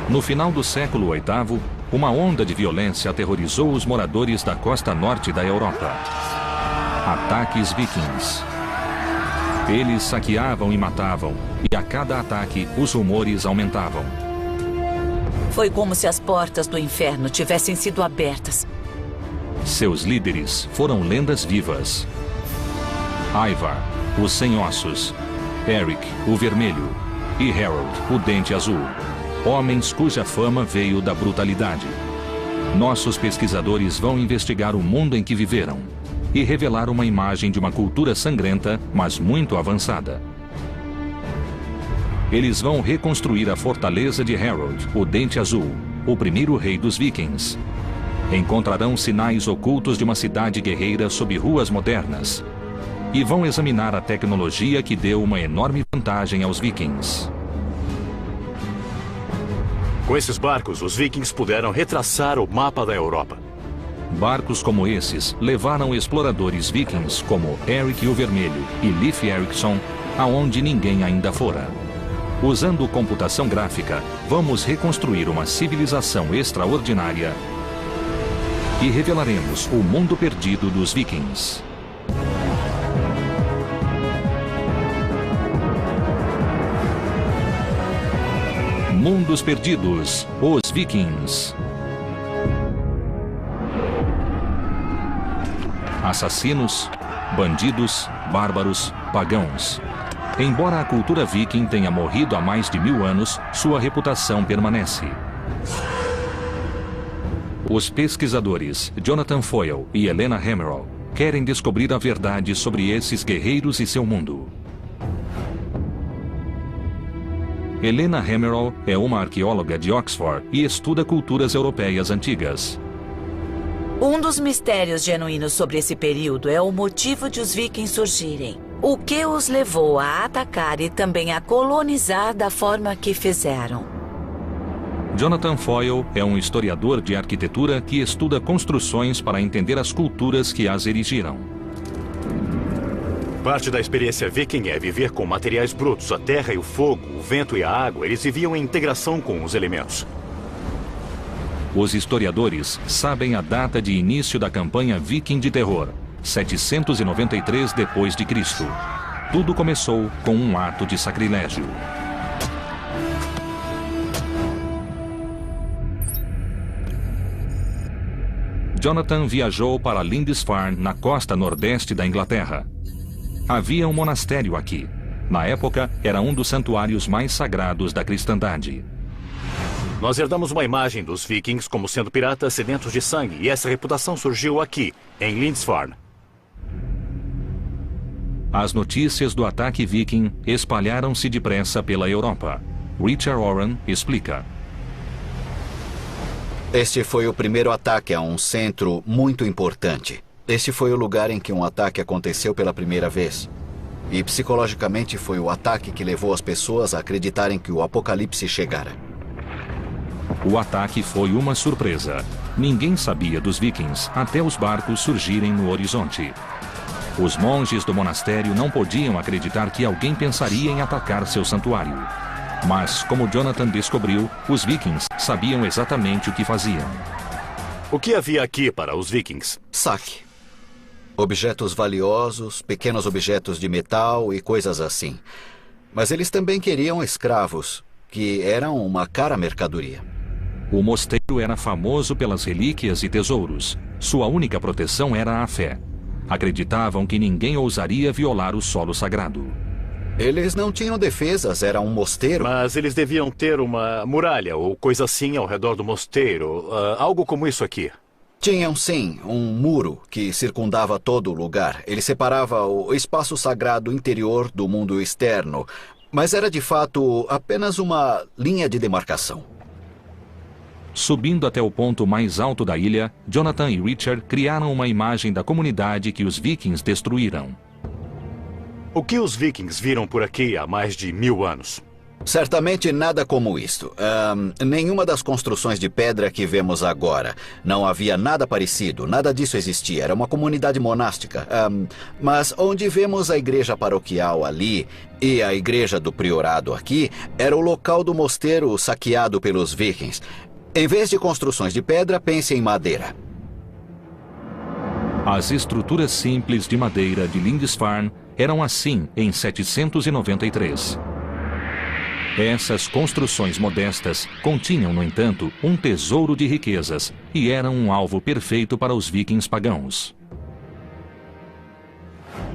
No final do século VIII, uma onda de violência aterrorizou os moradores da costa norte da Europa. Ataques vikings. Eles saqueavam e matavam, e a cada ataque os rumores aumentavam. Foi como se as portas do inferno tivessem sido abertas. Seus líderes foram lendas vivas. Ivar, o Sem Ossos, Eric, o Vermelho, e Harold, o Dente Azul. Homens cuja fama veio da brutalidade. Nossos pesquisadores vão investigar o mundo em que viveram e revelar uma imagem de uma cultura sangrenta, mas muito avançada. Eles vão reconstruir a fortaleza de Harold, o Dente Azul, o primeiro rei dos vikings. Encontrarão sinais ocultos de uma cidade guerreira sob ruas modernas. E vão examinar a tecnologia que deu uma enorme vantagem aos vikings. Com esses barcos, os vikings puderam retraçar o mapa da Europa. Barcos como esses levaram exploradores vikings como Eric o Vermelho e Leif Erikson aonde ninguém ainda fora. Usando computação gráfica, vamos reconstruir uma civilização extraordinária e revelaremos o mundo perdido dos vikings. Mundos Perdidos, os Vikings. Assassinos, bandidos, bárbaros, pagãos. Embora a cultura viking tenha morrido há mais de 1000 anos, sua reputação permanece. Os pesquisadores Jonathan Foyle e Helena Hemmerle querem descobrir a verdade sobre esses guerreiros e seu mundo. Helena Hemmerle é uma arqueóloga de Oxford e estuda culturas europeias antigas. Um dos mistérios genuínos sobre esse período é o motivo de os vikings surgirem. O que os levou a atacar e também a colonizar da forma que fizeram. Jonathan Foyle é um historiador de arquitetura que estuda construções para entender as culturas que as erigiram. Parte da experiência viking é viver com materiais brutos, a terra e o fogo, o vento e a água. Eles viviam em integração com os elementos. Os historiadores sabem a data de início da campanha viking de terror, 793 d.C. Tudo começou com um ato de sacrilégio. Jonathan viajou para Lindisfarne, na costa nordeste da Inglaterra. Havia um monastério aqui. Na época, era um dos santuários mais sagrados da cristandade. Nós herdamos uma imagem dos vikings como sendo piratas sedentos de sangue, e essa reputação surgiu aqui, em Lindisfarne. As notícias do ataque viking espalharam-se depressa pela Europa. Richard Warren explica. Este foi o primeiro ataque a um centro muito importante. Este foi o lugar em que um ataque aconteceu pela primeira vez. E psicologicamente foi o ataque que levou as pessoas a acreditarem que o apocalipse chegara. O ataque foi uma surpresa. Ninguém sabia dos vikings até os barcos surgirem no horizonte. Os monges do monastério não podiam acreditar que alguém pensaria em atacar seu santuário. Mas, como Jonathan descobriu, os vikings sabiam exatamente o que faziam. O que havia aqui para os vikings? Saque. Objetos valiosos, pequenos objetos de metal e coisas assim. Mas eles também queriam escravos, que eram uma cara mercadoria. O mosteiro era famoso pelas relíquias e tesouros. Sua única proteção era a fé. Acreditavam que ninguém ousaria violar o solo sagrado. Eles não tinham defesas, era um mosteiro. Mas eles deviam ter uma muralha ou coisa assim ao redor do mosteiro. Algo como isso aqui. Tinham, sim, um muro que circundava todo o lugar. Ele separava o espaço sagrado interior do mundo externo. Mas era, de fato, apenas uma linha de demarcação. Subindo até o ponto mais alto da ilha, Jonathan e Richard criaram uma imagem da comunidade que os vikings destruíram. O que os vikings viram por aqui há mais de 1000 anos? Certamente nada como isto. Nenhuma das construções de pedra que vemos agora. Não havia nada parecido, nada disso existia. Era uma comunidade monástica. Mas onde vemos a igreja paroquial ali e a igreja do priorado aqui, era o local do mosteiro saqueado pelos vikings. Em vez de construções de pedra, pense em madeira. As estruturas simples de madeira de Lindisfarne eram assim em 793. Essas construções modestas continham, no entanto, um tesouro de riquezas e eram um alvo perfeito para os vikings pagãos.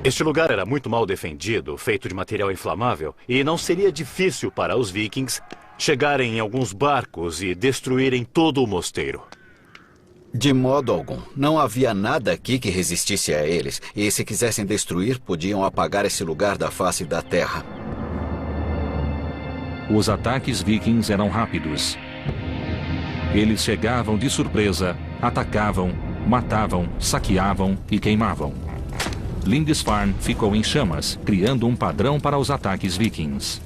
Este lugar era muito mal defendido, feito de material inflamável, e não seria difícil para os vikings chegarem em alguns barcos e destruírem todo o mosteiro. De modo algum. Não havia nada aqui que resistisse a eles, e se quisessem destruir, podiam apagar esse lugar da face da terra. Os ataques vikings eram rápidos. Eles chegavam de surpresa, atacavam, matavam, saqueavam e queimavam. Lindisfarne ficou em chamas, criando um padrão para os ataques vikings.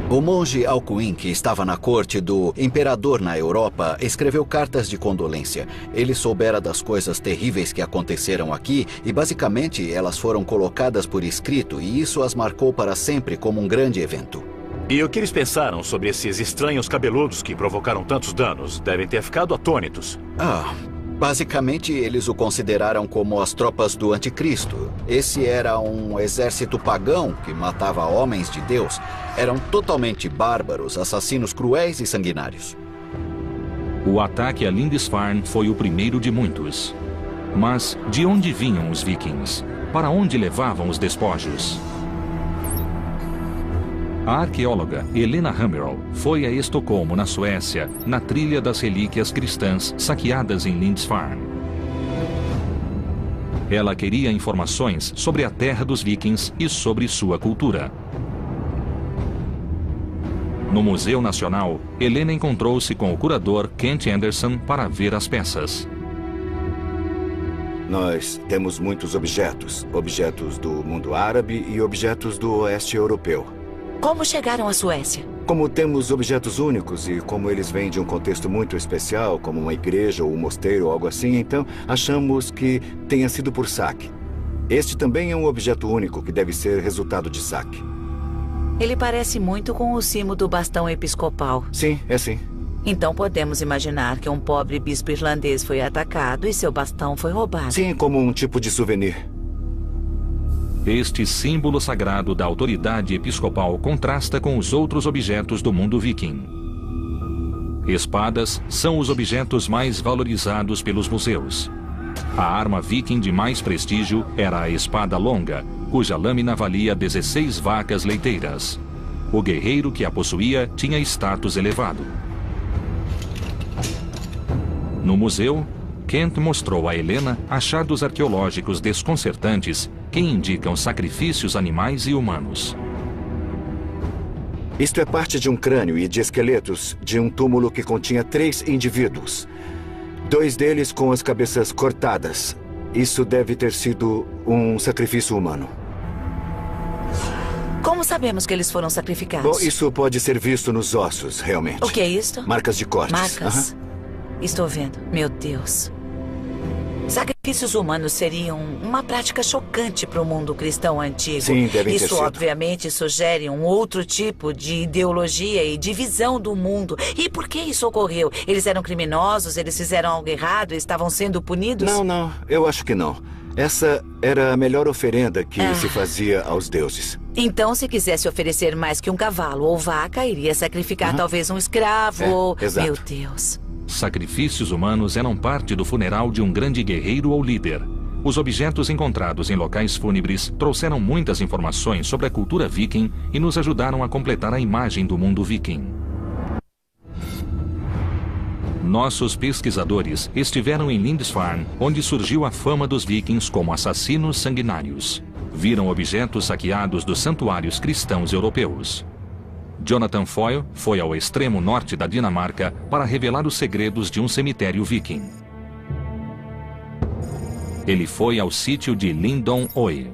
O monge Alcuin, que estava na corte do imperador na Europa, escreveu cartas de condolência. Ele soubera das coisas terríveis que aconteceram aqui e, basicamente, elas foram colocadas por escrito e isso as marcou para sempre como um grande evento. E o que eles pensaram sobre esses estranhos cabeludos que provocaram tantos danos? Devem ter ficado atônitos. Basicamente, eles o consideraram como as tropas do anticristo. Esse era um exército pagão que matava homens de Deus. Eram totalmente bárbaros, assassinos cruéis e sanguinários. O ataque a Lindisfarne foi o primeiro de muitos. Mas de onde vinham os vikings? Para onde levavam os despojos? A arqueóloga Helena Hammerl foi a Estocolmo, na Suécia, na trilha das relíquias cristãs saqueadas em Lindisfarne. Ela queria informações sobre a terra dos vikings e sobre sua cultura. No Museu Nacional, Helena encontrou-se com o curador Kent Anderson para ver as peças. Nós temos muitos objetos. Objetos do mundo árabe e objetos do oeste europeu. Como chegaram à Suécia? Como temos objetos únicos e como eles vêm de um contexto muito especial, como uma igreja ou um mosteiro ou algo assim, então achamos que tenha sido por saque. Este também é um objeto único que deve ser resultado de saque. Ele parece muito com o cimo do bastão episcopal. Sim, é sim. Então podemos imaginar que um pobre bispo irlandês foi atacado e seu bastão foi roubado. Sim, como um tipo de souvenir. Este símbolo sagrado da autoridade episcopal contrasta com os outros objetos do mundo viking. Espadas são os objetos mais valorizados pelos museus. A arma viking de mais prestígio era a espada longa, cuja lâmina valia 16 vacas leiteiras. O guerreiro que a possuía tinha status elevado. No museu, Kent mostrou a Helena achados arqueológicos desconcertantes que indicam sacrifícios animais e humanos. Isto é parte de um crânio e de esqueletos de um túmulo que continha 3 indivíduos. 2 deles com as cabeças cortadas. Isso deve ter sido um sacrifício humano. Como sabemos que eles foram sacrificados? Bom, isso pode ser visto nos ossos, realmente. O que é isto? Marcas de cortes. Marcas? Estou vendo. Meu Deus. Sacrifícios humanos seriam uma prática chocante para o mundo cristão antigo. Sim, devem ter Isso, sido. obviamente, sugere um outro tipo de ideologia e de visão do mundo. E por que isso ocorreu? Eles eram criminosos? Eles fizeram algo errado e estavam sendo punidos? Não, eu acho que não. Essa era a melhor oferenda que se fazia aos deuses. Então, se quisesse oferecer mais que um cavalo ou vaca, iria sacrificar talvez um escravo ou... exato. Meu Deus. Sacrifícios humanos eram parte do funeral de um grande guerreiro ou líder. Os objetos encontrados em locais fúnebres trouxeram muitas informações sobre a cultura viking e nos ajudaram a completar a imagem do mundo viking. Nossos pesquisadores estiveram em Lindisfarne, onde surgiu a fama dos vikings como assassinos sanguinários. Viram objetos saqueados dos santuários cristãos europeus. Jonathan Foyle foi ao extremo norte da Dinamarca para revelar os segredos de um cemitério viking. Ele foi ao sítio de Lindon Oe.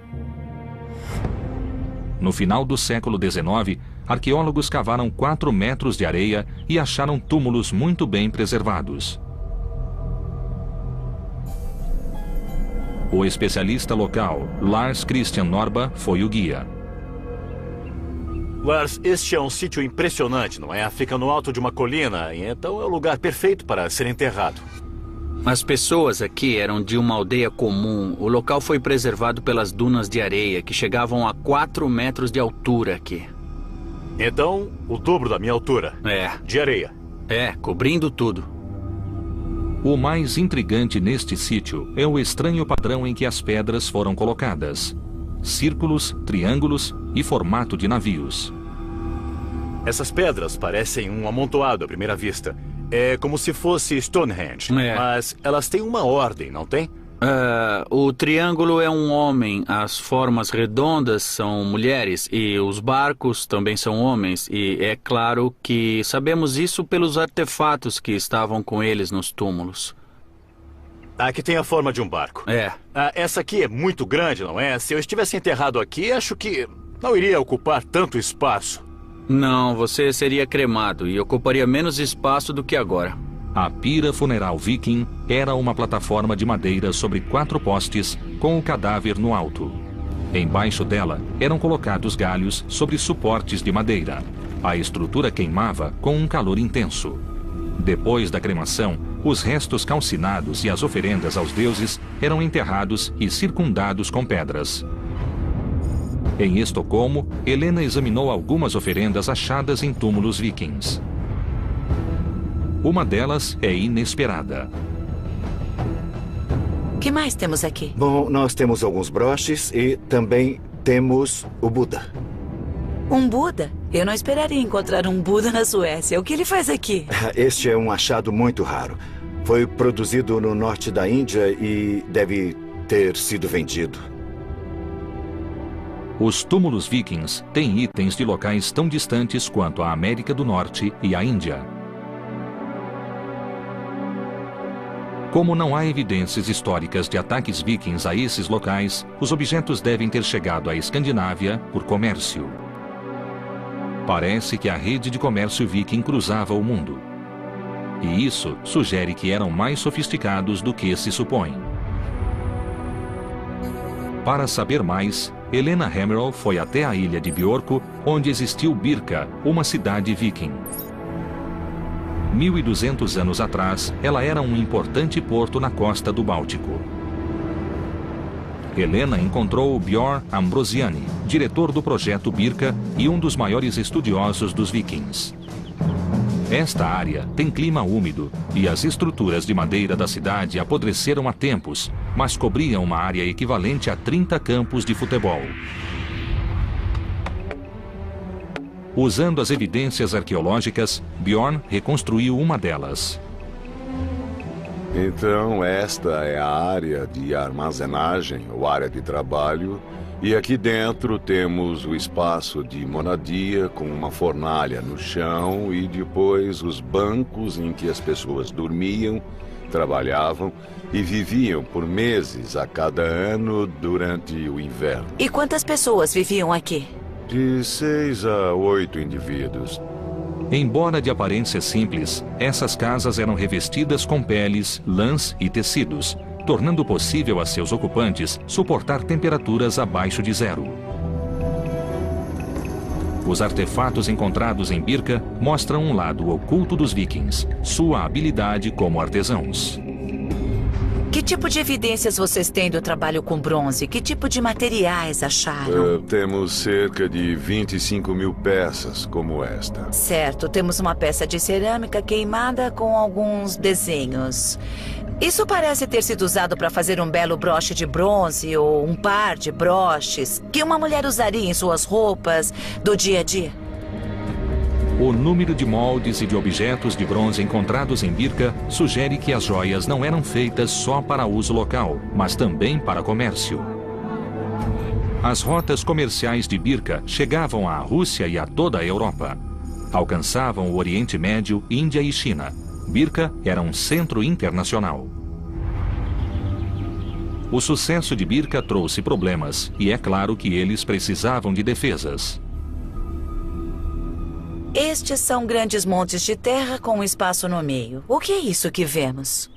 No final do século XIX, arqueólogos cavaram 4 metros de areia e acharam túmulos muito bem preservados. O especialista local, Lars Christian Norba, foi o guia. Lars, este é um sítio impressionante, não é? Fica no alto de uma colina, e então é o lugar perfeito para ser enterrado. As pessoas aqui eram de uma aldeia comum. O local foi preservado pelas dunas de areia, que chegavam a 4 metros de altura aqui. Então, o dobro da minha altura. É. De areia. É, cobrindo tudo. O mais intrigante neste sítio é o estranho padrão em que as pedras foram colocadas. Círculos, triângulos e formato de navios. Essas pedras parecem um amontoado à primeira vista. É como se fosse Stonehenge, mas elas têm uma ordem, não tem? O triângulo é um homem, as formas redondas são mulheres e os barcos também são homens. E é claro que sabemos isso pelos artefatos que estavam com eles nos túmulos. Aqui tem a forma de um barco. É. Essa aqui é muito grande, não é? Se eu estivesse enterrado aqui, acho que não iria ocupar tanto espaço. Não, você seria cremado e ocuparia menos espaço do que agora. A pira funeral viking era uma plataforma de madeira sobre 4 postes com o cadáver no alto. Embaixo dela eram colocados galhos sobre suportes de madeira. A estrutura queimava com um calor intenso. Depois da cremação, os restos calcinados e as oferendas aos deuses eram enterrados e circundados com pedras. Em Estocolmo, Helena examinou algumas oferendas achadas em túmulos vikings. Uma delas é inesperada. O que mais temos aqui? Bom, nós temos alguns broches e também temos o Buda. Um Buda? Eu não esperaria encontrar um Buda na Suécia. O que ele faz aqui? Este é um achado muito raro. Foi produzido no norte da Índia e deve ter sido vendido. Os túmulos vikings têm itens de locais tão distantes quanto a América do Norte e a Índia. Como não há evidências históricas de ataques vikings a esses locais, os objetos devem ter chegado à Escandinávia por comércio. Parece que a rede de comércio viking cruzava o mundo. E isso sugere que eram mais sofisticados do que se supõe. Para saber mais, Helena Hemmerl foi até a ilha de Björkö, onde existiu Birka, uma cidade viking. 1.200 anos atrás, ela era um importante porto na costa do Báltico. Helena encontrou Björn Ambrosiani, diretor do projeto Birka e um dos maiores estudiosos dos vikings. Esta área tem clima úmido e as estruturas de madeira da cidade apodreceram há tempos, mas cobriam uma área equivalente a 30 campos de futebol. Usando as evidências arqueológicas, Björn reconstruiu uma delas. Então, esta é a área de armazenagem, ou área de trabalho, e aqui dentro temos o espaço de moradia com uma fornalha no chão e depois os bancos em que as pessoas dormiam, trabalhavam e viviam por meses a cada ano durante o inverno. E quantas pessoas viviam aqui? De 6 a 8 indivíduos. Embora de aparência simples, essas casas eram revestidas com peles, lãs e tecidos, tornando possível a seus ocupantes suportar temperaturas abaixo de 0. Os artefatos encontrados em Birka mostram um lado oculto dos vikings, sua habilidade como artesãos. Que tipo de evidências vocês têm do trabalho com bronze? Que tipo de materiais acharam? Temos cerca de 25.000 peças como esta. Certo, temos uma peça de cerâmica queimada com alguns desenhos. Isso parece ter sido usado para fazer um belo broche de bronze ou um par de broches que uma mulher usaria em suas roupas do dia a dia. O número de moldes e de objetos de bronze encontrados em Birka sugere que as joias não eram feitas só para uso local, mas também para comércio. As rotas comerciais de Birka chegavam à Rússia e a toda a Europa. Alcançavam o Oriente Médio, Índia e China. Birka era um centro internacional. O sucesso de Birka trouxe problemas, e é claro que eles precisavam de defesas. Estes são grandes montes de terra com um espaço no meio. O que é isso que vemos?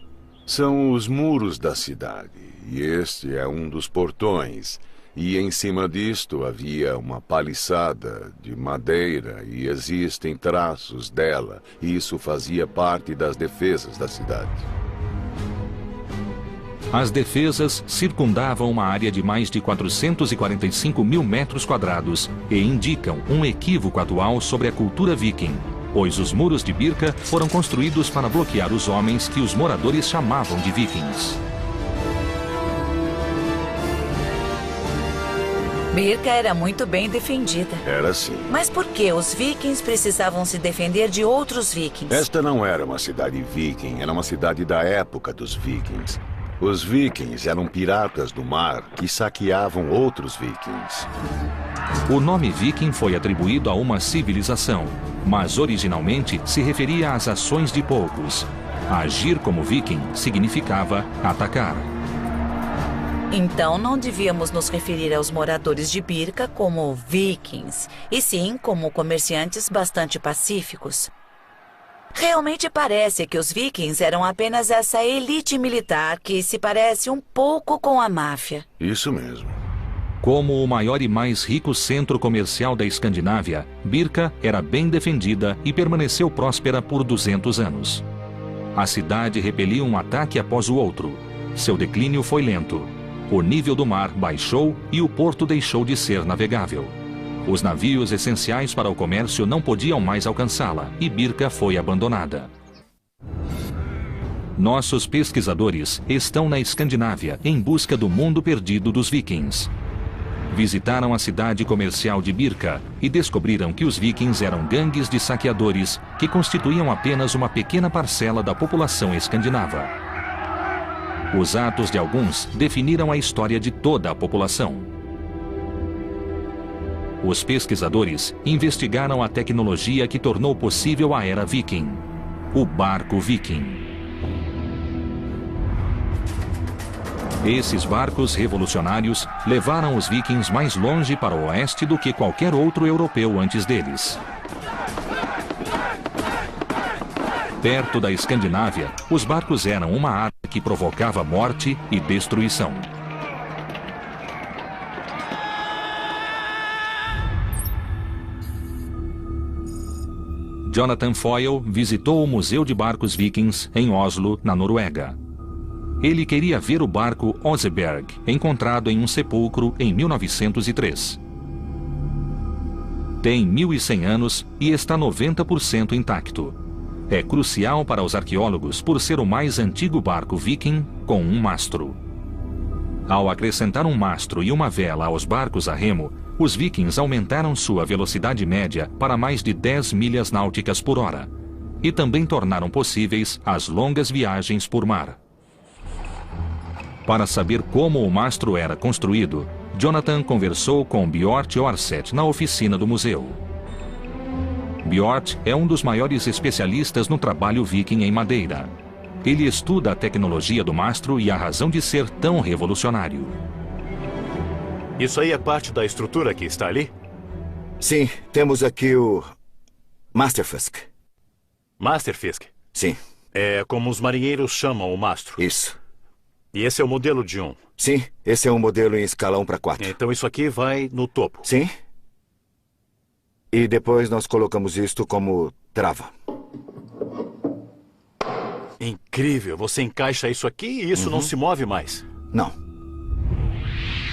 São os muros da cidade, e este é um dos portões. E em cima disto havia uma paliçada de madeira e existem traços dela. E isso fazia parte das defesas da cidade. As defesas circundavam uma área de mais de 445 mil metros quadrados e indicam um equívoco atual sobre a cultura viking, pois os muros de Birka foram construídos para bloquear os homens que os moradores chamavam de vikings. Birka era muito bem defendida. Era assim. Mas por que os vikings precisavam se defender de outros vikings? Esta não era uma cidade viking, era uma cidade da época dos vikings. Os vikings eram piratas do mar que saqueavam outros vikings. O nome viking foi atribuído a uma civilização, mas originalmente se referia às ações de poucos. Agir como viking significava atacar. Então não devíamos nos referir aos moradores de Birka como vikings, e sim como comerciantes bastante pacíficos. Realmente parece que os vikings eram apenas essa elite militar que se parece um pouco com a máfia. Isso mesmo. Como o maior e mais rico centro comercial da Escandinávia, Birka era bem defendida e permaneceu próspera por 200 anos. A cidade repelia um ataque após o outro. Seu declínio foi lento. O nível do mar baixou e o porto deixou de ser navegável. Os navios essenciais para o comércio não podiam mais alcançá-la e Birka foi abandonada. Nossos pesquisadores estão na Escandinávia em busca do mundo perdido dos vikings. Visitaram a cidade comercial de Birka e descobriram que os vikings eram gangues de saqueadores que constituíam apenas uma pequena parcela da população escandinava. Os atos de alguns definiram a história de toda a população. Os pesquisadores investigaram a tecnologia que tornou possível a era viking, o barco viking. Esses barcos revolucionários levaram os vikings mais longe para o oeste do que qualquer outro europeu antes deles. Perto da Escandinávia, os barcos eram uma arma que provocava morte e destruição. Jonathan Foyle visitou o Museu de Barcos Vikings em Oslo, na Noruega. Ele queria ver o barco Oseberg, encontrado em um sepulcro em 1903. Tem 1.100 anos e está 90% intacto. É crucial para os arqueólogos por ser o mais antigo barco viking com um mastro. Ao acrescentar um mastro e uma vela aos barcos a remo, os vikings aumentaram sua velocidade média para mais de 10 milhas náuticas por hora e também tornaram possíveis as longas viagens por mar. Para saber como o mastro era construído, Jonathan conversou com Bjort Orseth na oficina do museu. Bjort é um dos maiores especialistas no trabalho viking em madeira. Ele estuda a tecnologia do mastro e a razão de ser tão revolucionário. Isso aí é parte da estrutura que está ali? Sim, temos aqui o Masterfisk. Masterfisk? Sim. É como os marinheiros chamam o mastro. Isso. E esse é o modelo de 1? Sim, esse é um modelo em escala 1:4. Então isso aqui vai no topo? Sim. E depois nós colocamos isto como trava. Incrível, você encaixa isso aqui e isso não se move mais. Não.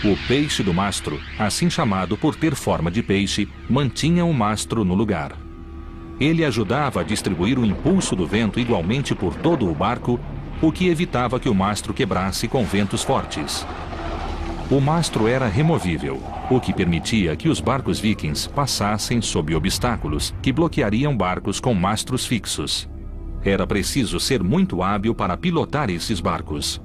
O peixe do mastro, assim chamado por ter forma de peixe, mantinha o mastro no lugar. Ele ajudava a distribuir o impulso do vento igualmente por todo o barco, o que evitava que o mastro quebrasse com ventos fortes. O mastro era removível, o que permitia que os barcos vikings passassem sob obstáculos que bloqueariam barcos com mastros fixos. Era preciso ser muito hábil para pilotar esses barcos.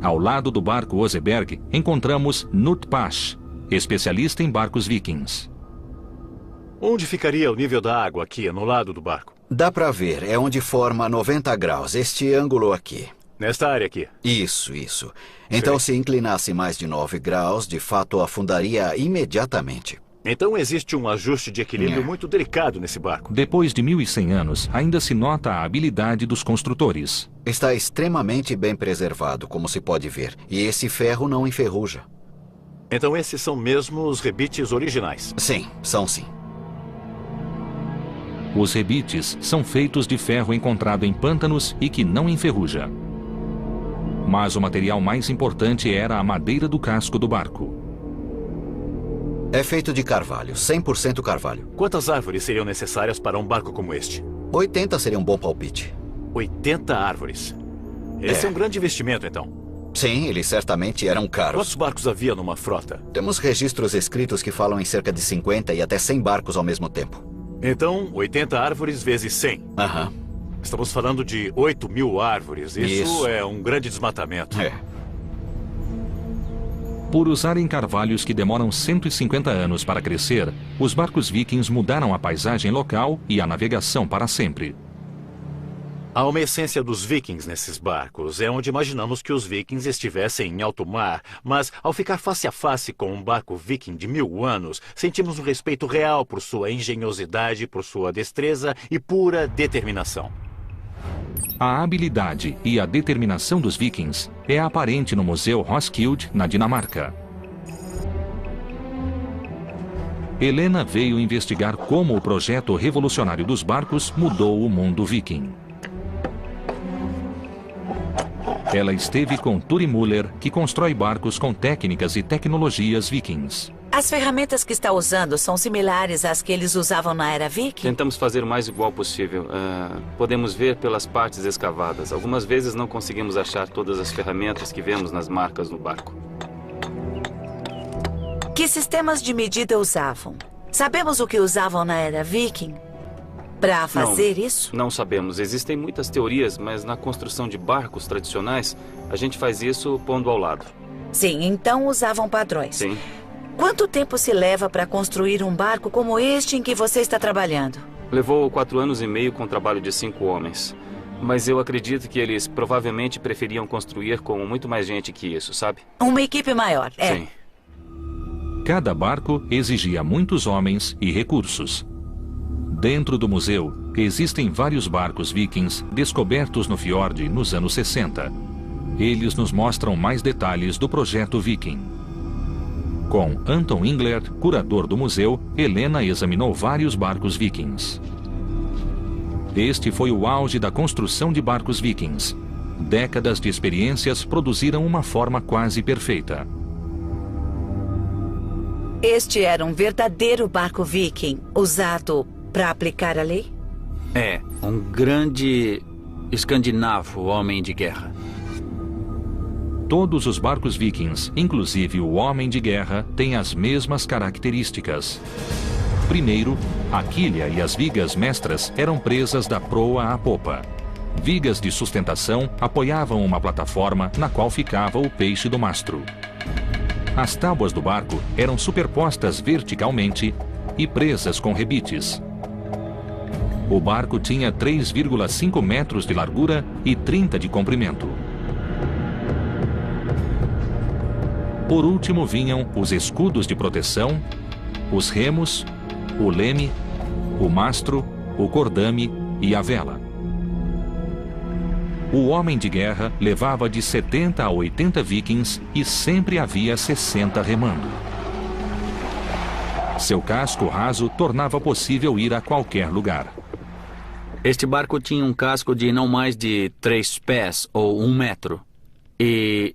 Ao lado do barco Oseberg, encontramos Knut Pasch, especialista em barcos vikings. Onde ficaria o nível da água aqui, no lado do barco? Dá para ver, é onde forma 90 graus, este ângulo aqui. Nesta área aqui. Isso. Então, se inclinasse mais de 9 graus, de fato afundaria imediatamente. Então existe um ajuste de equilíbrio muito delicado nesse barco. Depois de 1.100 anos, ainda se nota a habilidade dos construtores. Está extremamente bem preservado, como se pode ver. E esse ferro não enferruja. Então esses são mesmo os rebites originais? Sim, são sim. Os rebites são feitos de ferro encontrado em pântanos e que não enferruja. Mas o material mais importante era a madeira do casco do barco. É feito de carvalho, 100% carvalho. Quantas árvores seriam necessárias para um barco como este? 80 seria um bom palpite. 80 árvores. Esse é um grande investimento, então. Sim, eles certamente eram caros. Quantos barcos havia numa frota? Temos registros escritos que falam em cerca de 50 e até 100 barcos ao mesmo tempo. Então, 80 árvores vezes 100. Aham. Estamos falando de 8.000 árvores. Isso é um grande desmatamento. É. Por usarem carvalhos que demoram 150 anos para crescer, os barcos vikings mudaram a paisagem local e a navegação para sempre. Há uma essência dos vikings nesses barcos. É onde imaginamos que os vikings estivessem em alto mar. Mas, ao ficar face a face com um barco viking de 1000 anos, sentimos um respeito real por sua engenhosidade, por sua destreza e pura determinação. A habilidade e a determinação dos vikings é aparente no Museu Roskilde, na Dinamarca. Helena veio investigar como o projeto revolucionário dos barcos mudou o mundo viking. Ela esteve com Turi Müller, que constrói barcos com técnicas e tecnologias vikings. As ferramentas que está usando são similares às que eles usavam na era viking? Tentamos fazer o mais igual possível. Podemos ver pelas partes escavadas. Algumas vezes não conseguimos achar todas as ferramentas que vemos nas marcas no barco. Que sistemas de medida usavam? Sabemos o que usavam na era viking? Para fazer isso? Não sabemos. Existem muitas teorias, mas na construção de barcos tradicionais, a gente faz isso pondo ao lado. Sim, então usavam padrões. Sim. Quanto tempo se leva para construir um barco como este em que você está trabalhando? Levou 4 anos e meio com o trabalho de 5 homens. Mas eu acredito que eles provavelmente preferiam construir com muito mais gente que isso, sabe? Uma equipe maior, é. Sim. Cada barco exigia muitos homens e recursos. Dentro do museu, existem vários barcos vikings descobertos no fiord nos anos 60. Eles nos mostram mais detalhes do projeto viking. Com Anton Engler, curador do museu, Helena examinou vários barcos vikings. Este foi o auge da construção de barcos vikings. Décadas de experiências produziram uma forma quase perfeita. Este era um verdadeiro barco viking, usado para aplicar a lei? É, um grande escandinavo homem de guerra. Todos os barcos vikings, inclusive o homem de guerra, têm as mesmas características. Primeiro, a quilha e as vigas mestras eram presas da proa à popa. Vigas de sustentação apoiavam uma plataforma na qual ficava o peixe do mastro. As tábuas do barco eram superpostas verticalmente e presas com rebites. O barco tinha 3,5 metros de largura e 30 de comprimento. Por último vinham os escudos de proteção, os remos, o leme, o mastro, o cordame e a vela. O homem de guerra levava de 70 a 80 vikings e sempre havia 60 remando. Seu casco raso tornava possível ir a qualquer lugar. Este barco tinha um casco de não mais de 3 pés ou 1 metro. E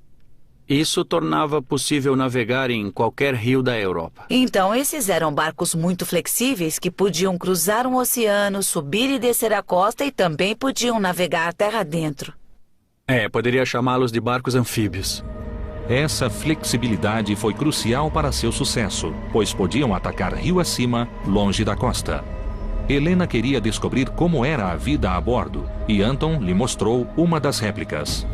isso tornava possível navegar em qualquer rio da Europa. Então, esses eram barcos muito flexíveis que podiam cruzar um oceano, subir e descer a costa e também podiam navegar terra dentro. Poderia chamá-los de barcos anfíbios. Essa flexibilidade foi crucial para seu sucesso, pois podiam atacar rio acima, longe da costa. Helena queria descobrir como era a vida a bordo, e Anton lhe mostrou uma das réplicas.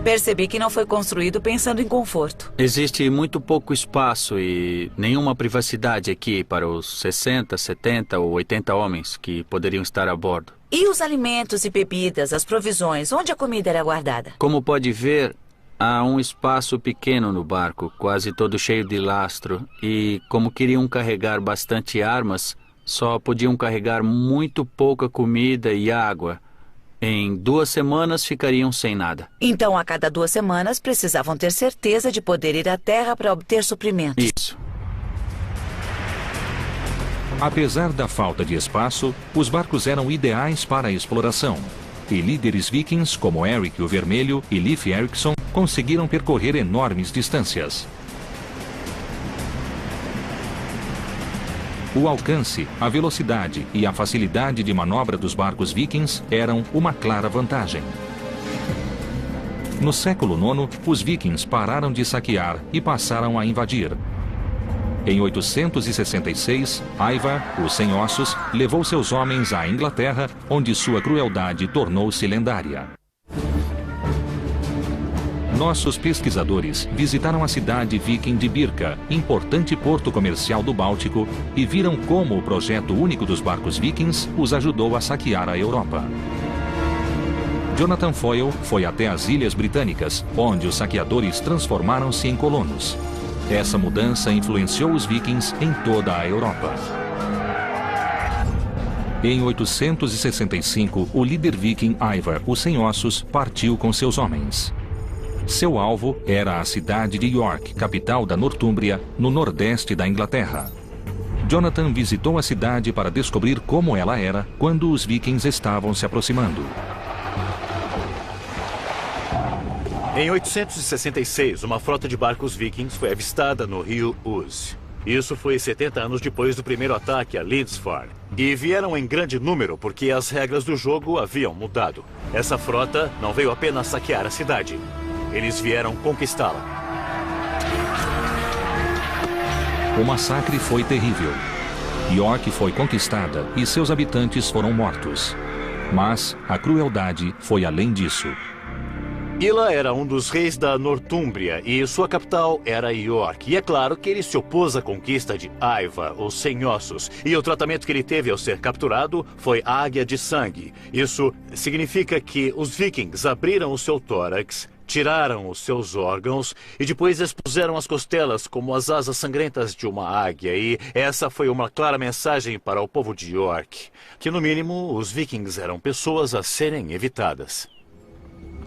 Percebi que não foi construído pensando em conforto. Existe muito pouco espaço e nenhuma privacidade aqui para os 60, 70 ou 80 homens que poderiam estar a bordo. E os alimentos e bebidas, as provisões, onde a comida era guardada? Como pode ver, há um espaço pequeno no barco, quase todo cheio de lastro. E como queriam carregar bastante armas, só podiam carregar muito pouca comida e água. Em 2 semanas ficariam sem nada. Então, a cada 2 semanas, precisavam ter certeza de poder ir à terra para obter suprimentos. Isso. Apesar da falta de espaço, os barcos eram ideais para a exploração. E líderes vikings como Eric o Vermelho e Leif Erikson conseguiram percorrer enormes distâncias. O alcance, a velocidade e a facilidade de manobra dos barcos vikings eram uma clara vantagem. No século IX, os vikings pararam de saquear e passaram a invadir. Em 866, Ivar, o Sem Ossos, levou seus homens à Inglaterra, onde sua crueldade tornou-se lendária. Nossos pesquisadores visitaram a cidade viking de Birka, importante porto comercial do Báltico, e viram como o projeto único dos barcos vikings os ajudou a saquear a Europa. Jonathan Foyle foi até as Ilhas Britânicas, onde os saqueadores transformaram-se em colonos. Essa mudança influenciou os vikings em toda a Europa. Em 865, o líder viking Ivar, o Sem Ossos, partiu com seus homens. Seu alvo era a cidade de York, capital da Nortúmbria, no nordeste da Inglaterra. Jonathan visitou a cidade para descobrir como ela era quando os vikings estavam se aproximando. Em 866, uma frota de barcos vikings foi avistada no rio Ouse. Isso foi 70 anos depois do primeiro ataque a Lindisfarne. E vieram em grande número porque as regras do jogo haviam mudado. Essa frota não veio apenas saquear a cidade. Eles vieram conquistá-la. O massacre foi terrível. York foi conquistada e seus habitantes foram mortos. Mas a crueldade foi além disso. Ila era um dos reis da Nortúmbria e sua capital era York. E é claro que ele se opôs à conquista de Ivar, o Sem Ossos. E o tratamento que ele teve ao ser capturado foi águia de sangue. Isso significa que os vikings abriram o seu tórax, tiraram os seus órgãos e depois expuseram as costelas como as asas sangrentas de uma águia. E essa foi uma clara mensagem para o povo de York, que no mínimo os vikings eram pessoas a serem evitadas.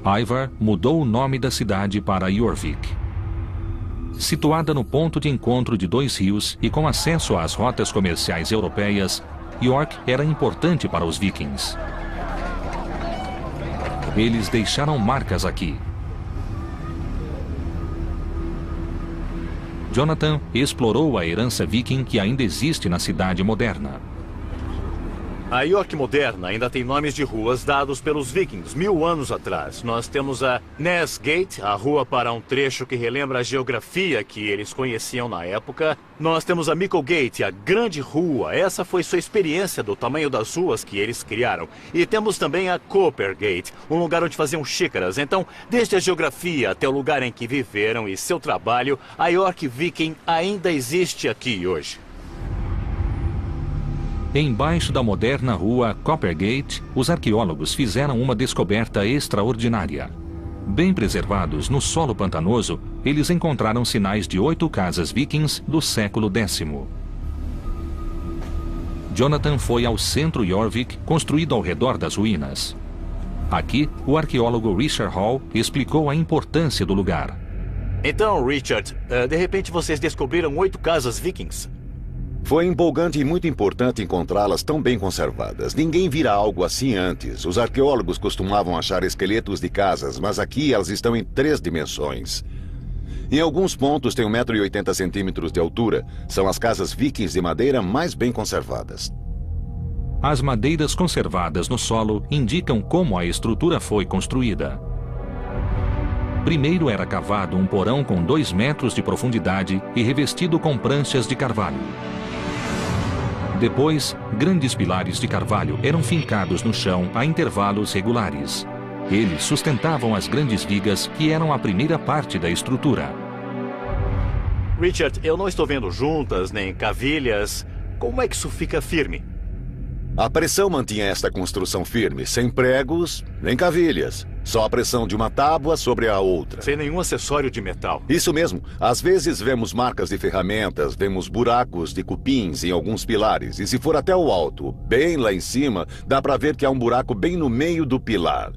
Ivar mudou o nome da cidade para Jorvik. Situada no ponto de encontro de 2 rios e com acesso às rotas comerciais europeias, York era importante para os vikings. Eles deixaram marcas aqui. Jonathan explorou a herança viking que ainda existe na cidade moderna. A York moderna ainda tem nomes de ruas dados pelos vikings 1000 anos atrás. Nós temos a Ness Gate, a rua para um trecho que relembra a geografia que eles conheciam na época. Nós temos a Micklegate, a grande rua. Essa foi sua experiência do tamanho das ruas que eles criaram. E temos também a Coppergate, um lugar onde faziam xícaras. Então, desde a geografia até o lugar em que viveram e seu trabalho, a York viking ainda existe aqui hoje. Embaixo da moderna rua Coppergate, os arqueólogos fizeram uma descoberta extraordinária. Bem preservados no solo pantanoso, eles encontraram sinais de 8 casas vikings do século X. Jonathan foi ao centro Jorvik, construído ao redor das ruínas. Aqui, o arqueólogo Richard Hall explicou a importância do lugar. Então, Richard, de repente vocês descobriram 8 casas vikings? Foi empolgante e muito importante encontrá-las tão bem conservadas. Ninguém vira algo assim antes. Os arqueólogos costumavam achar esqueletos de casas, mas aqui elas estão em 3 dimensões. Em alguns pontos tem 1,80 m de altura. São as casas vikings de madeira mais bem conservadas. As madeiras conservadas no solo indicam como a estrutura foi construída. Primeiro era cavado um porão com 2 metros de profundidade e revestido com pranchas de carvalho. Depois, grandes pilares de carvalho eram fincados no chão a intervalos regulares. Eles sustentavam as grandes vigas que eram a primeira parte da estrutura. Richard, eu não estou vendo juntas nem cavilhas. Como é que isso fica firme? A pressão mantinha esta construção firme, sem pregos nem cavilhas. Só a pressão de uma tábua sobre a outra. Sem nenhum acessório de metal. Isso mesmo. Às vezes vemos marcas de ferramentas, vemos buracos de cupins em alguns pilares. E se for até o alto, bem lá em cima, dá para ver que há um buraco bem no meio do pilar.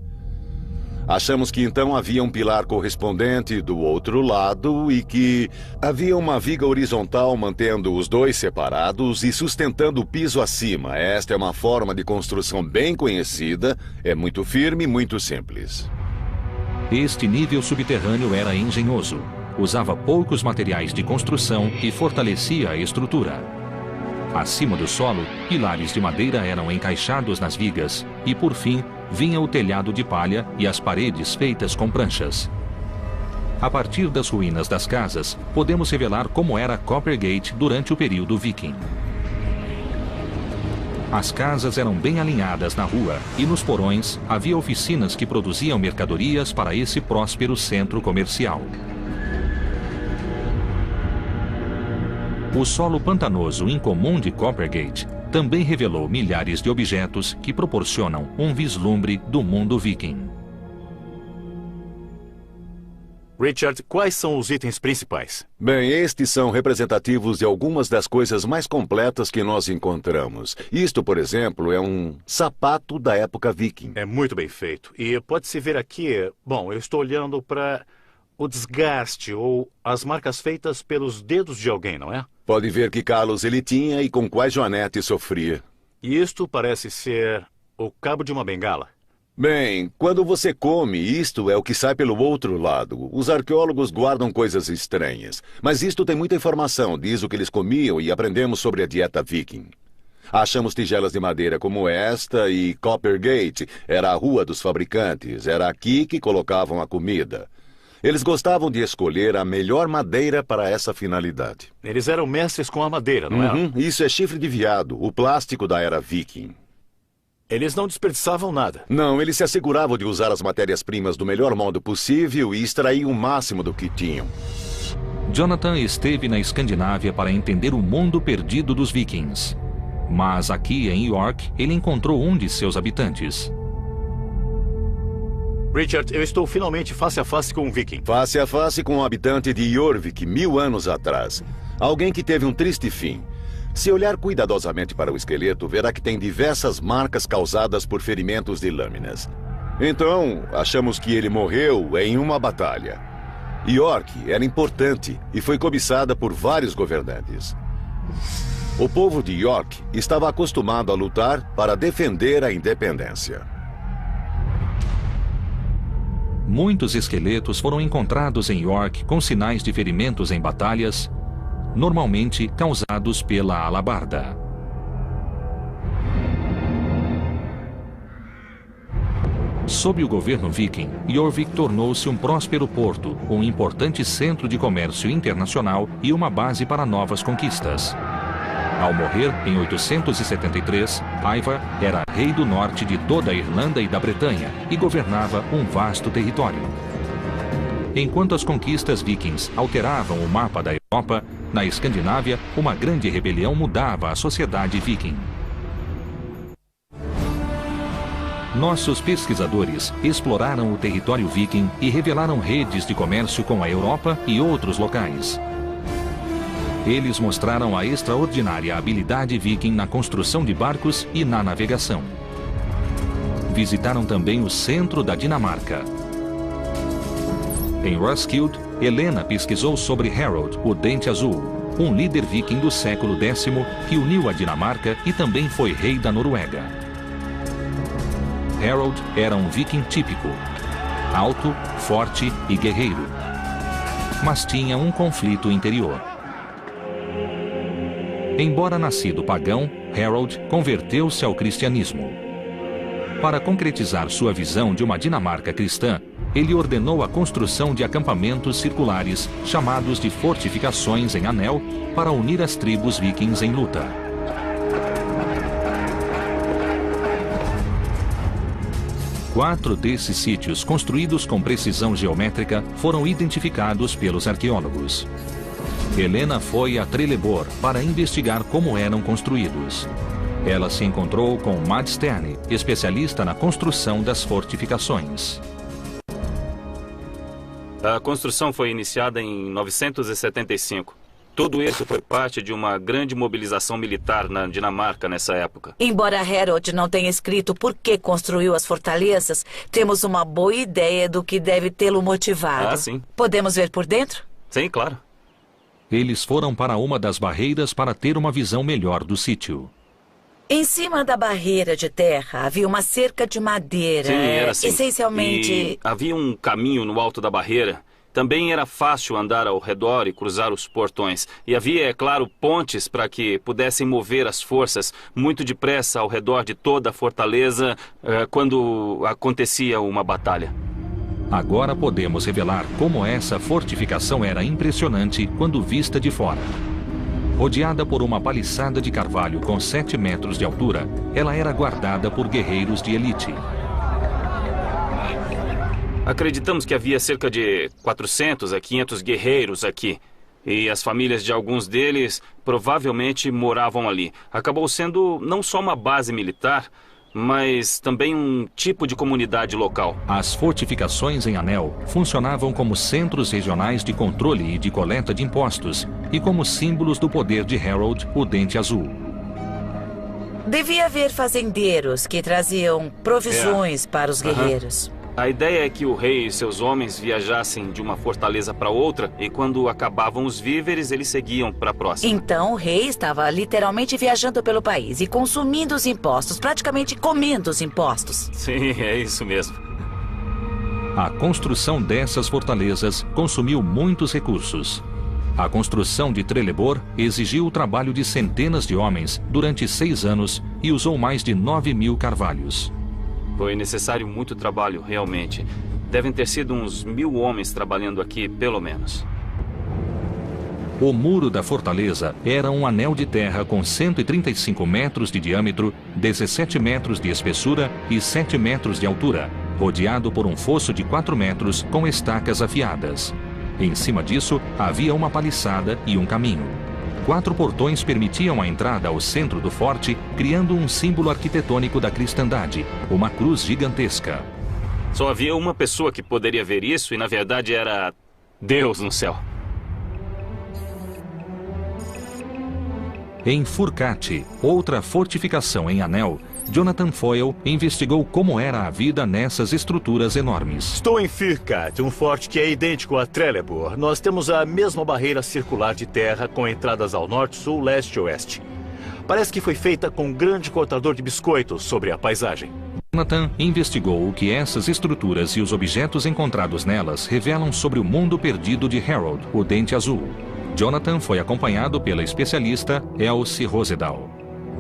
Achamos que então havia um pilar correspondente do outro lado e que havia uma viga horizontal mantendo os dois separados e sustentando o piso acima. Esta é uma forma de construção bem conhecida, é muito firme e muito simples. Este nível subterrâneo era engenhoso. Usava poucos materiais de construção e fortalecia a estrutura. Acima do solo, pilares de madeira eram encaixados nas vigas e, por fim, vinha o telhado de palha e as paredes feitas com pranchas. A partir das ruínas das casas, podemos revelar como era Coppergate durante o período viking. As casas eram bem alinhadas na rua e nos porões havia oficinas que produziam mercadorias para esse próspero centro comercial. O solo pantanoso incomum de Coppergate também revelou milhares de objetos que proporcionam um vislumbre do mundo viking. Richard, quais são os itens principais? Bem, estes são representativos de algumas das coisas mais completas que nós encontramos. Isto, por exemplo, é um sapato da época viking. É muito bem feito. E pode-se ver aqui, bom, eu estou olhando para o desgaste ou as marcas feitas pelos dedos de alguém, não é? Pode ver que calos ele tinha e com quais Joanete sofria. E isto parece ser o cabo de uma bengala. Bem, quando você come, isto é o que sai pelo outro lado. Os arqueólogos guardam coisas estranhas. Mas isto tem muita informação, diz o que eles comiam e aprendemos sobre a dieta viking. Achamos tigelas de madeira como esta e Coppergate era a rua dos fabricantes. Era aqui que colocavam a comida. Eles gostavam de escolher a melhor madeira para essa finalidade. Eles eram mestres com a madeira, não eram? Isso é chifre de veado, o plástico da era viking. Eles não desperdiçavam nada. Não, eles se asseguravam de usar as matérias-primas do melhor modo possível e extrair o máximo do que tinham. Jonathan esteve na Escandinávia para entender o mundo perdido dos vikings. Mas aqui em York, ele encontrou um de seus habitantes. Richard, eu estou finalmente face a face com um viking. Face a face com um habitante de Jorvik 1000 anos atrás. Alguém que teve um triste fim. Se olhar cuidadosamente para o esqueleto, verá que tem diversas marcas causadas por ferimentos de lâminas. Então, achamos que ele morreu em uma batalha. York era importante e foi cobiçada por vários governantes. O povo de York estava acostumado a lutar para defender a independência. Muitos esqueletos foram encontrados em York com sinais de ferimentos em batalhas, normalmente causados pela alabarda. Sob o governo viking, Jorvik tornou-se um próspero porto, um importante centro de comércio internacional e uma base para novas conquistas. Ao morrer, em 873, Ivar era rei do norte de toda a Irlanda e da Bretanha e governava um vasto território. Enquanto as conquistas vikings alteravam o mapa da Europa, na Escandinávia, uma grande rebelião mudava a sociedade viking. Nossos pesquisadores exploraram o território viking e revelaram redes de comércio com a Europa e outros locais. Eles mostraram a extraordinária habilidade viking na construção de barcos e na navegação. Visitaram também o centro da Dinamarca. Em Roskilde, Helena pesquisou sobre Harold, o Dente Azul, um líder viking do século X que uniu a Dinamarca e também foi rei da Noruega. Harold era um viking típico, alto, forte e guerreiro, mas tinha um conflito interior. Embora nascido pagão, Harold converteu-se ao cristianismo. Para concretizar sua visão de uma Dinamarca cristã, ele ordenou a construção de acampamentos circulares, chamados de fortificações em anel, para unir as tribos vikings em luta. Quatro desses sítios, construídos com precisão geométrica, foram identificados pelos arqueólogos. Helena foi a Trelleborg para investigar como eram construídos. Ela se encontrou com Mads Sterne, especialista na construção das fortificações. A construção foi iniciada em 975. Tudo isso foi parte de uma grande mobilização militar na Dinamarca nessa época. Embora Harold não tenha escrito por que construiu as fortalezas, temos uma boa ideia do que deve tê-lo motivado. Ah, sim. Podemos ver por dentro? Sim, claro. Eles foram para uma das barreiras para ter uma visão melhor do sítio. Em cima da barreira de terra havia uma cerca de madeira. Sim, era assim. Essencialmente... E havia um caminho no alto da barreira. Também era fácil andar ao redor e cruzar os portões. E havia, é claro, pontes para que pudessem mover as forças muito depressa ao redor de toda a fortaleza quando acontecia uma batalha. Agora podemos revelar como essa fortificação era impressionante quando vista de fora. Rodeada por uma paliçada de carvalho com 7 metros de altura, ela era guardada por guerreiros de elite. Acreditamos que havia cerca de 400 a 500 guerreiros aqui. E as famílias de alguns deles provavelmente moravam ali. Acabou sendo não só uma base militar, mas também um tipo de comunidade local. As fortificações em Anel funcionavam como centros regionais de controle e de coleta de impostos e como símbolos do poder de Harold, o Dente Azul. Devia haver fazendeiros que traziam provisões para os guerreiros. A ideia é que o rei e seus homens viajassem de uma fortaleza para outra e quando acabavam os víveres, eles seguiam para a próxima. Então o rei estava literalmente viajando pelo país e consumindo os impostos, praticamente comendo os impostos. Sim, é isso mesmo. A construção dessas fortalezas consumiu muitos recursos. A construção de Trelleborg exigiu o trabalho de centenas de homens durante 6 anos e usou mais de 9.000 carvalhos. Foi necessário muito trabalho, realmente. Devem ter sido uns 1.000 homens trabalhando aqui, pelo menos. O muro da fortaleza era um anel de terra com 135 metros de diâmetro, 17 metros de espessura e 7 metros de altura, rodeado por um fosso de 4 metros com estacas afiadas. Em cima disso, havia uma paliçada e um caminho. 4 portões permitiam a entrada ao centro do forte, criando um símbolo arquitetônico da cristandade, uma cruz gigantesca. Só havia uma pessoa que poderia ver isso e, na verdade, era Deus no céu. Em Furcate, outra fortificação em Anel, Jonathan Foyle investigou como era a vida nessas estruturas enormes. Estou em Furcate, um forte que é idêntico a Trelleborg. Nós temos a mesma barreira circular de terra com entradas ao norte, sul, leste e oeste. Parece que foi feita com um grande cortador de biscoitos sobre a paisagem. Jonathan investigou o que essas estruturas e os objetos encontrados nelas revelam sobre o mundo perdido de Harold, o Dente Azul. Jonathan foi acompanhado pela especialista Elsie Rosedal.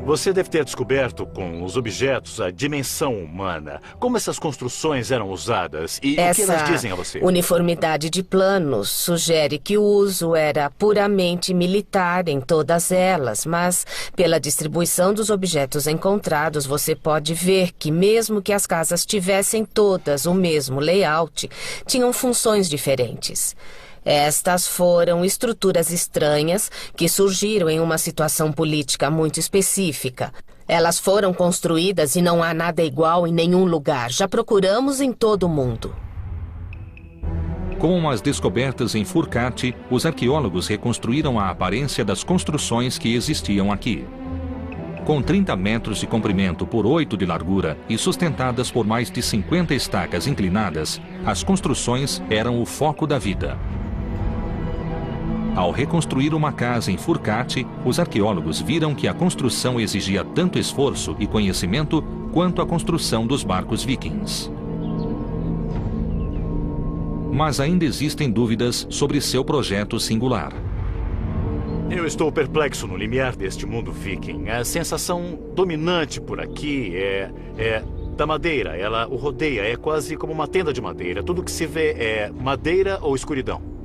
Você deve ter descoberto com os objetos a dimensão humana. Como essas construções eram usadas e o que elas dizem a você? Essa uniformidade de planos sugere que o uso era puramente militar em todas elas, mas pela distribuição dos objetos encontrados você pode ver que mesmo que as casas tivessem todas o mesmo layout, tinham funções diferentes. Estas foram estruturas estranhas que surgiram em uma situação política muito específica. Elas foram construídas e não há nada igual em nenhum lugar. Já procuramos em todo o mundo. Com as descobertas em Furcate, os arqueólogos reconstruíram a aparência das construções que existiam aqui. Com 30 metros de comprimento por 8 de largura e sustentadas por mais de 50 estacas inclinadas, as construções eram o foco da vida. Ao reconstruir uma casa em Furcate, os arqueólogos viram que a construção exigia tanto esforço e conhecimento quanto a construção dos barcos vikings. Mas ainda existem dúvidas sobre seu projeto singular. Eu estou perplexo no limiar deste mundo viking. A sensação dominante por aqui é da madeira. Ela o rodeia, é quase como uma tenda de madeira. Tudo que se vê é madeira ou escuridão.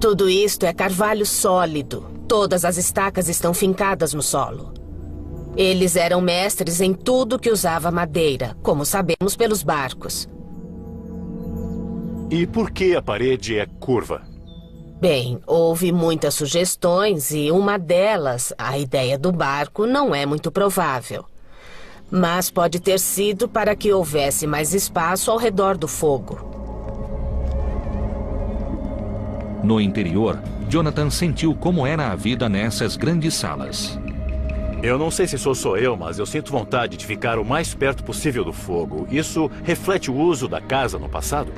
Tudo isto é carvalho sólido. Todas as estacas estão fincadas no solo. Eles eram mestres em tudo que usava madeira, como sabemos pelos barcos. E por que a parede é curva? Bem, houve muitas sugestões e uma delas, a ideia do barco, não é muito provável. Mas pode ter sido para que houvesse mais espaço ao redor do fogo. No interior, Jonathan sentiu como era a vida nessas grandes salas. Eu não sei se sou só eu, mas eu sinto vontade de ficar o mais perto possível do fogo. Isso reflete o uso da casa no passado?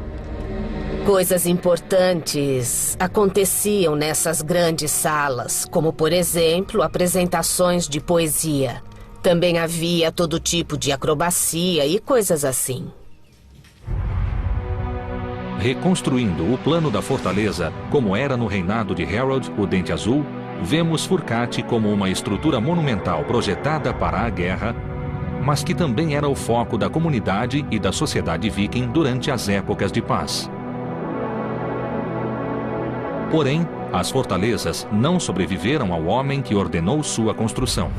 Coisas importantes aconteciam nessas grandes salas, como, por exemplo, apresentações de poesia. Também havia todo tipo de acrobacia e coisas assim. Reconstruindo o plano da fortaleza, como era no reinado de Harold, o Dente Azul, vemos Furcate como uma estrutura monumental projetada para a guerra, mas que também era o foco da comunidade e da sociedade viking durante as épocas de paz. Porém, as fortalezas não sobreviveram ao homem que ordenou sua construção.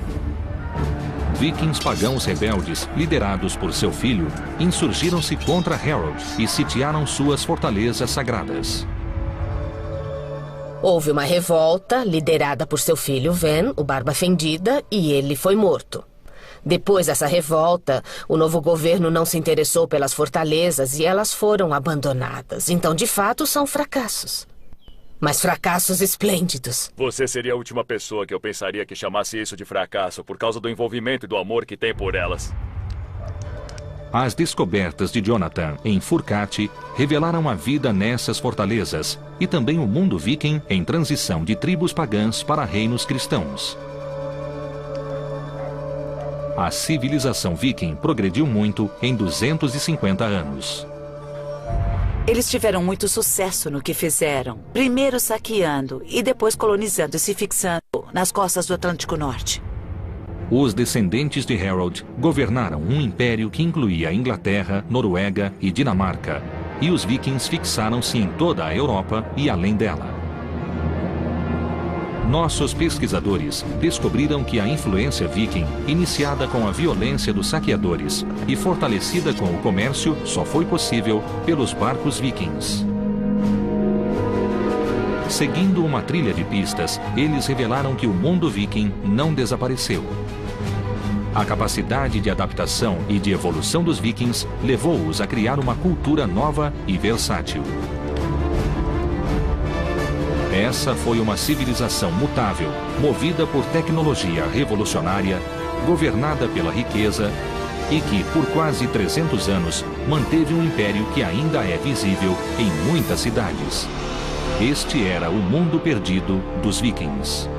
Vikings pagãos rebeldes, liderados por seu filho, insurgiram-se contra Harold e sitiaram suas fortalezas sagradas. Houve uma revolta liderada por seu filho Ven, o Barba Fendida, e ele foi morto. Depois dessa revolta, o novo governo não se interessou pelas fortalezas e elas foram abandonadas. Então, de fato, são fracassos. Mas fracassos esplêndidos. Você seria a última pessoa que eu pensaria que chamasse isso de fracasso por causa do envolvimento e do amor que tem por elas. As descobertas de Jonathan em Furcate revelaram a vida nessas fortalezas e também o mundo viking em transição de tribos pagãs para reinos cristãos. A civilização viking progrediu muito em 250 anos. Eles tiveram muito sucesso no que fizeram. Primeiro saqueando e depois colonizando e se fixando nas costas do Atlântico Norte. Os descendentes de Harold governaram um império que incluía a Inglaterra, Noruega e Dinamarca. E os vikings fixaram-se em toda a Europa e além dela. Nossos pesquisadores descobriram que a influência viking, iniciada com a violência dos saqueadores e fortalecida com o comércio, só foi possível pelos barcos vikings. Seguindo uma trilha de pistas, eles revelaram que o mundo viking não desapareceu. A capacidade de adaptação e de evolução dos vikings levou-os a criar uma cultura nova e versátil. Essa foi uma civilização mutável, movida por tecnologia revolucionária, governada pela riqueza e que, por quase 300 anos, manteve um império que ainda é visível em muitas cidades. Este era o mundo perdido dos vikings.